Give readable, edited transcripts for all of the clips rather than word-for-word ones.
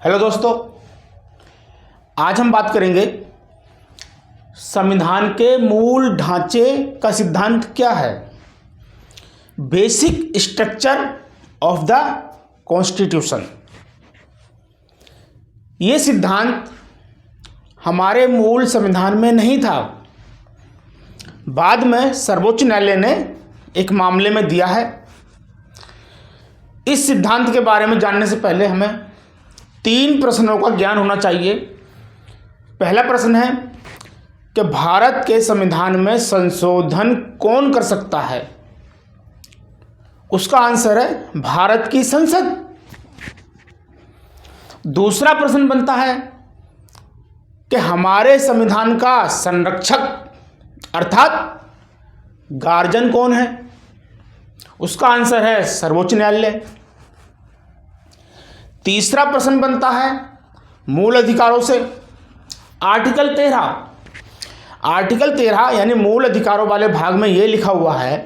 Hello दोस्तों, आज हम बात करेंगे संविधान के मूल ढांचे का सिद्धांत क्या है। Basic structure of the constitution. ये सिद्धांत हमारे मूल संविधान में नहीं था, बाद में सर्वोच्च न्यायालय ने एक मामले में दिया है। इस सिद्धांत के बारे में जानने से पहले हमें 3 प्रश्नों का ज्ञान होना चाहिए। पहला प्रश्न है कि भारत के संविधान में संशोधन कौन कर सकता है। उसका आंसर है भारत की संसद। दूसरा प्रश्न बनता है कि हमारे संविधान का संरक्षक अर्थात गार्जियन कौन है। उसका आंसर है सर्वोच्च न्यायालय। तीसरा प्रश्न बनता है मूल अधिकारों से। आर्टिकल 13 यानी मूल अधिकारों वाले भाग में यह लिखा हुआ है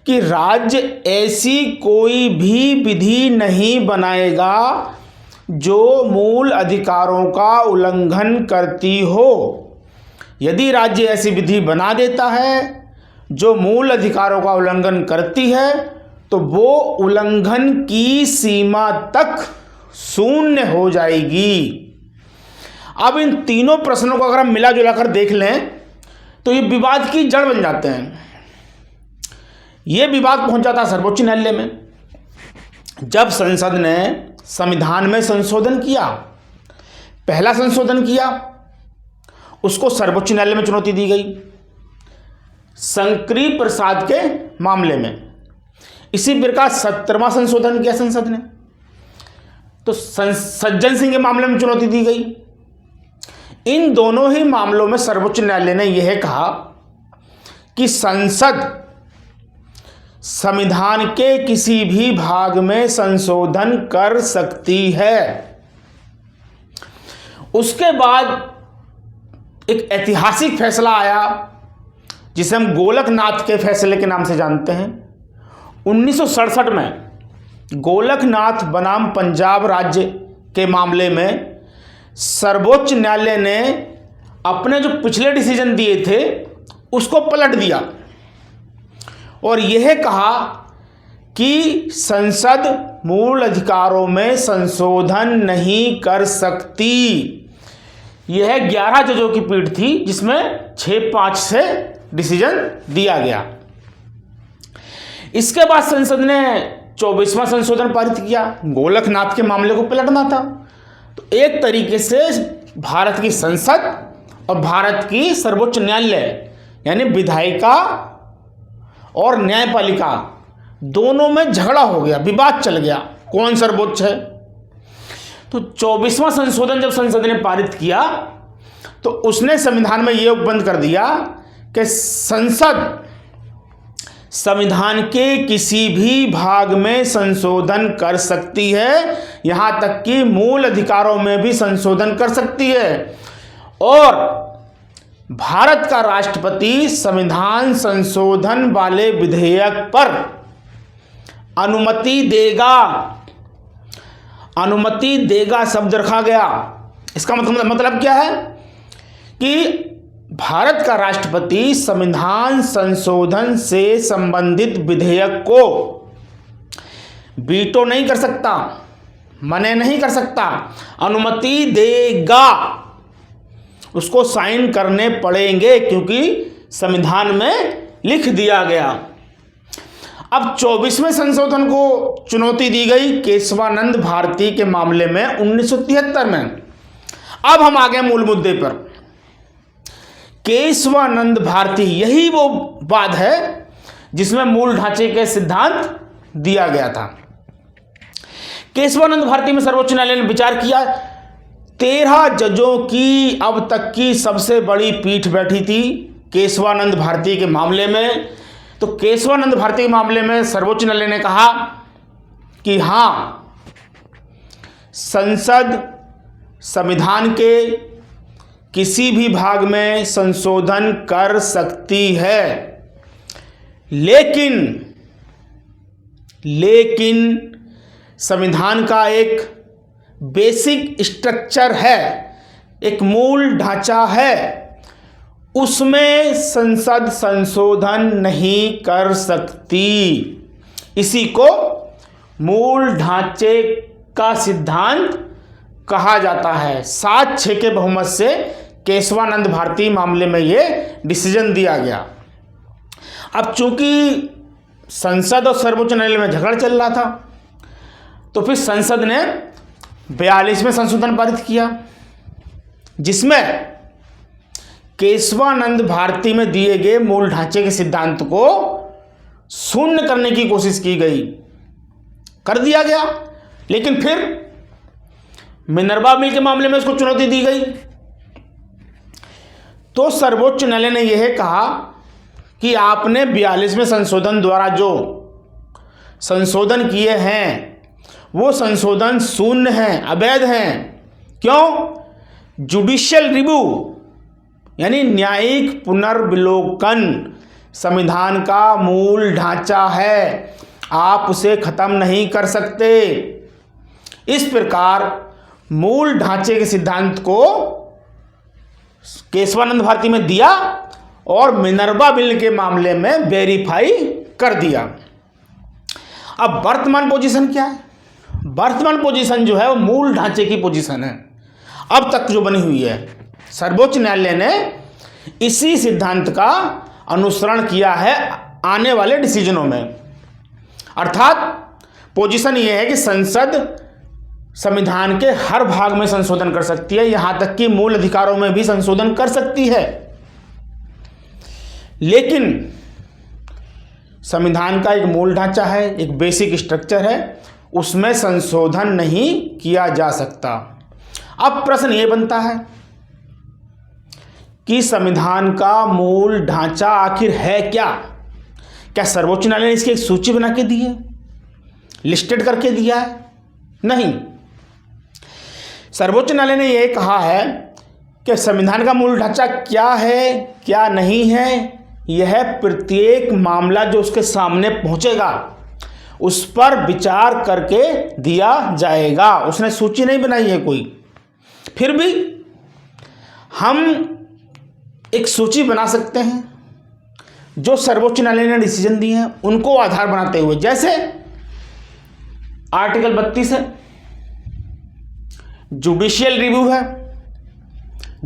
कि राज्य ऐसी कोई भी विधि नहीं बनाएगा जो मूल अधिकारों का उल्लंघन करती हो। यदि राज्य ऐसी विधि बना देता है जो मूल अधिकारों का उल्लंघन करती है तो वो उल्लंघन की सीमा तक शून्य हो जाएगी। अब इन तीनों प्रश्नों को अगर हम मिला जुला कर देख लें तो ये विवाद की जड़ बन जाते हैं। ये विवाद पहुंच जाता है सर्वोच्च न्यायालय में। जब संसद ने संविधान में संशोधन किया, पहला संशोधन किया, उसको सर्वोच्च न्यायालय में चुनौती दी गई शंकरी प्रसाद के मामले में। इसी प्रकार 17वां संशोधन किया संसद ने तो सज्जन सिंह के मामले में चुनौती दी गई। इन दोनों ही मामलों में सर्वोच्च न्यायालय ने यह कहा कि संसद संविधान के किसी भी भाग में संशोधन कर सकती है। उसके बाद एक ऐतिहासिक फैसला आया जिसे हम गोलकनाथ के फैसले के नाम से जानते हैं। 1967 में गोलकनाथ बनाम पंजाब राज्य के मामले में सर्वोच्च न्यायालय ने अपने जो पिछले डिसीजन दिए थे उसको पलट दिया और यह कहा कि संसद मूल अधिकारों में संशोधन नहीं कर सकती। यह 11 जजों की पीठ थी जिसमें 6-5 से डिसीजन दिया गया। इसके बाद संसद ने 24वां संशोधन पारित किया। गोलकनाथ के मामले को पलटना था तो एक तरीके से भारत की संसद और भारत की सर्वोच्च न्यायालय यानी विधायिका और न्यायपालिका दोनों में झगड़ा हो गया, विवाद चल गया कौन सर्वोच्च है। तो 24वां संशोधन जब संसद ने पारित किया तो उसने संविधान में यह उपबंध कर दिया कि संसद संविधान के किसी भी भाग में संशोधन कर सकती है, यहां तक कि मूल अधिकारों में भी संशोधन कर सकती है और भारत का राष्ट्रपति संविधान संशोधन वाले विधेयक पर अनुमति देगा शब्द रखा गया। इसका मतलब क्या है कि भारत का राष्ट्रपति संविधान संशोधन से संबंधित विधेयक को वीटो नहीं कर सकता, मने नहीं कर सकता, अनुमति देगा। उसको साइन करने पड़ेंगे क्योंकि संविधान में लिख दिया गया। अब 24वें संशोधन को चुनौती दी गई केशवानंद भारती के मामले में 1973 में। अब हम आ गए मूल मुद्दे पर। केशवानंद भारती, यही वो वाद है जिसमें मूल ढांचे के सिद्धांत दिया गया था। केशवानंद भारती में सर्वोच्च न्यायालय ने विचार किया। 13 जजों की अब तक की सबसे बड़ी पीठ बैठी थी केशवानंद भारती के मामले में। तो केशवानंद भारती के मामले में सर्वोच्च न्यायालय ने कहा कि हां, संसद संविधान के किसी भी भाग में संशोधन कर सकती है, लेकिन संविधान का एक बेसिक स्ट्रक्चर है, एक मूल ढांचा है, उसमें संसद संशोधन नहीं कर सकती। इसी को मूल ढांचे का सिद्धांत कहा जाता है। 7-6 के बहुमत से केशवानंद भारती मामले में यह डिसीजन दिया गया। अब चूंकि संसद और सर्वोच्च न्यायालय में झगड़ा चल रहा था, तो फिर संसद ने 42वें संशोधन पारित किया, जिसमें केशवानंद भारती में दिए गए मूल ढांचे के सिद्धांत को शून्य करने की कोशिश की गई, कर दिया गया। लेकिन फिर मिनर्वा बिल के मामले में उसको चुनौती दी गई, तो सर्वोच्च न्यायालय ने यह कहा कि आपने 42वें संशोधन द्वारा जो संशोधन किए हैं वो संशोधन शून्य हैं, अवैध हैं। क्यों? जुडिशियल रिव्यू यानी न्यायिक पुनर्विलोकन संविधान का मूल ढांचा है, आप उसे खत्म नहीं कर सकते। इस प्रकार मूल ढांचे के सिद्धांत को केशवानंद भारती में दिया और मिनर्वा बिल के मामले में वेरीफाई कर दिया। अब वर्तमान पोजीशन क्या है? वर्तमान पोजीशन जो है वो मूल ढांचे की पोजीशन है, अब तक जो बनी हुई है। सर्वोच्च न्यायालय ने इसी सिद्धांत का अनुसरण किया है आने वाले डिसीजनों में। अर्थात पोजीशन ये है कि संसद संविधान के हर भाग में संशोधन कर सकती है, यहां तक कि मूल अधिकारों में भी संशोधन कर सकती है। लेकिन संविधान का एक मूल ढांचा है, एक बेसिक स्ट्रक्चर है, उसमें संशोधन नहीं किया जा सकता। अब प्रश्न ये बनता है कि संविधान का मूल ढांचा आखिर है क्या? क्या सर्वोच्च न्यायालय ने इसकी एक सूची बना के दी है, लिस्टेड करके दिया है? नहीं। सर्वोच्च न्यायालय ने यह कहा है कि संविधान का मूल ढांचा क्या है, क्या नहीं है, यह प्रत्येक मामला जो उसके सामने पहुंचेगा उस पर विचार करके दिया जाएगा। उसने सूची नहीं बनाई है कोई। फिर भी हम एक सूची बना सकते हैं जो सर्वोच्च न्यायालय ने डिसीजन दिए हैं उनको आधार बनाते हुए। जैसे आर्टिकल 32 है, जुडिशियल रिव्यू है,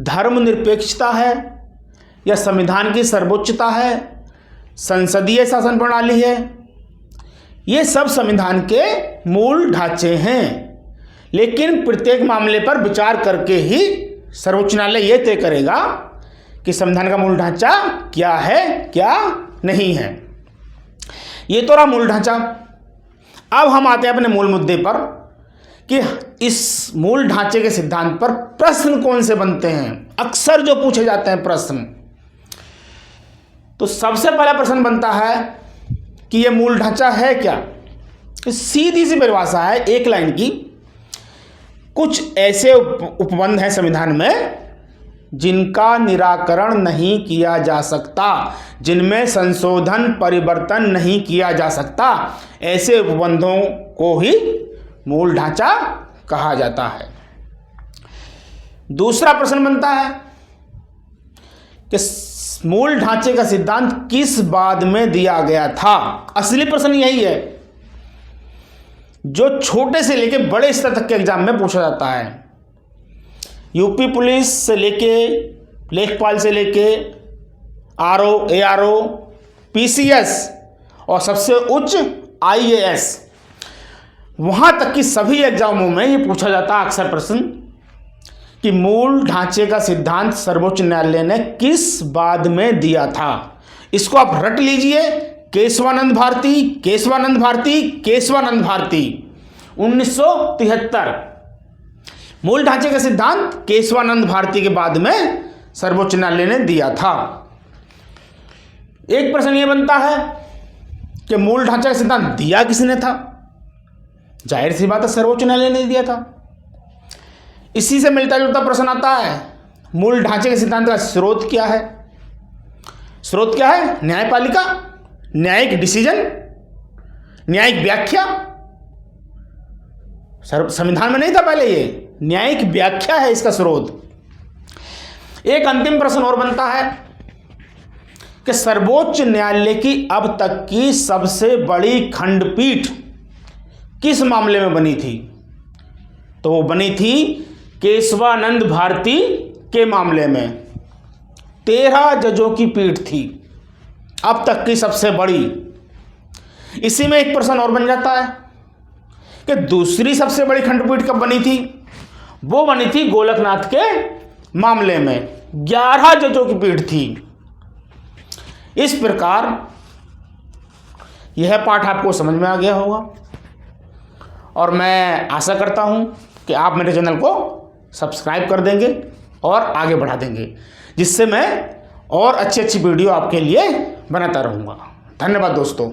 धर्मनिरपेक्षता है या संविधान की सर्वोच्चता है, संसदीय शासन प्रणाली है, ये सब संविधान के मूल ढांचे हैं। लेकिन प्रत्येक मामले पर विचार करके ही सर्वोच्च न्यायालय यह तय करेगा कि संविधान का मूल ढांचा क्या है, क्या नहीं है। ये तो रहा मूल ढांचा। अब हम आते हैं अपने मूल मुद्दे पर कि इस मूल ढांचे के सिद्धांत पर प्रश्न कौन से बनते हैं, अक्सर जो पूछे जाते हैं प्रश्न। तो सबसे पहला प्रश्न बनता है कि यह मूल ढांचा है क्या? सीधी सी परिभाषा है एक लाइन की। कुछ ऐसे उपबंध हैं संविधान में जिनका निराकरण नहीं किया जा सकता, जिनमें संशोधन परिवर्तन नहीं किया जा सकता, ऐसे उपबंधों को ही मूल ढांचा कहा जाता है। दूसरा प्रश्न बनता है कि मूल ढांचे का सिद्धांत किस बाद में दिया गया था? असली प्रश्न यही है जो छोटे से लेके बड़े स्तर तक के एग्जाम में पूछा जाता है। यूपी पुलिस से लेके, लेखपाल से लेके, आरओ, एआरओ, पीसीएस और सबसे उच्च आईएएस, वहां तक की सभी एग्जामों में ये पूछा जाता है अक्सर प्रश्न कि मूल ढांचे का सिद्धांत सर्वोच्च न्यायालय ने किस बाद में दिया था। इसको आप रट लीजिए, केशवानंद भारती, केशवानंद भारती, केशवानंद भारती। 1973 मूल ढांचे का सिद्धांत केशवानंद भारती के बाद में सर्वोच्च न्यायालय ने दिया था। एक प्रश्न यह बनता है कि मूल ढांचा का सिद्धांत दिया किसने था? जाहिर सी बात है सर्वोच्च न्यायालय ने दिया था। इसी से मिलता जुलता प्रश्न आता है, मूल ढांचे के सिद्धांत का स्रोत क्या है? स्रोत क्या है? न्यायपालिका, न्यायिक डिसीजन, न्यायिक व्याख्या। संविधान में नहीं था पहले, ये न्यायिक व्याख्या है इसका स्रोत। एक अंतिम प्रश्न और बनता है कि सर्वोच्च न्यायालय की अब तक की सबसे बड़ी खंडपीठ किस मामले में बनी थी? तो वो बनी थी केशवानंद भारती के मामले में। 13 जजों की पीठ थी अब तक की सबसे बड़ी। इसी में एक प्रश्न और बन जाता है कि दूसरी सबसे बड़ी खंडपीठ कब बनी थी? वो बनी थी गोलकनाथ के मामले में, 11 जजों की पीठ थी। इस प्रकार यह पाठ आपको समझ में आ गया होगा और मैं आशा करता हूं कि आप मेरे चैनल को सब्सक्राइब कर देंगे और आगे बढ़ा देंगे, जिससे मैं और अच्छी वीडियो आपके लिए बनाता रहूँगा। धन्यवाद दोस्तों।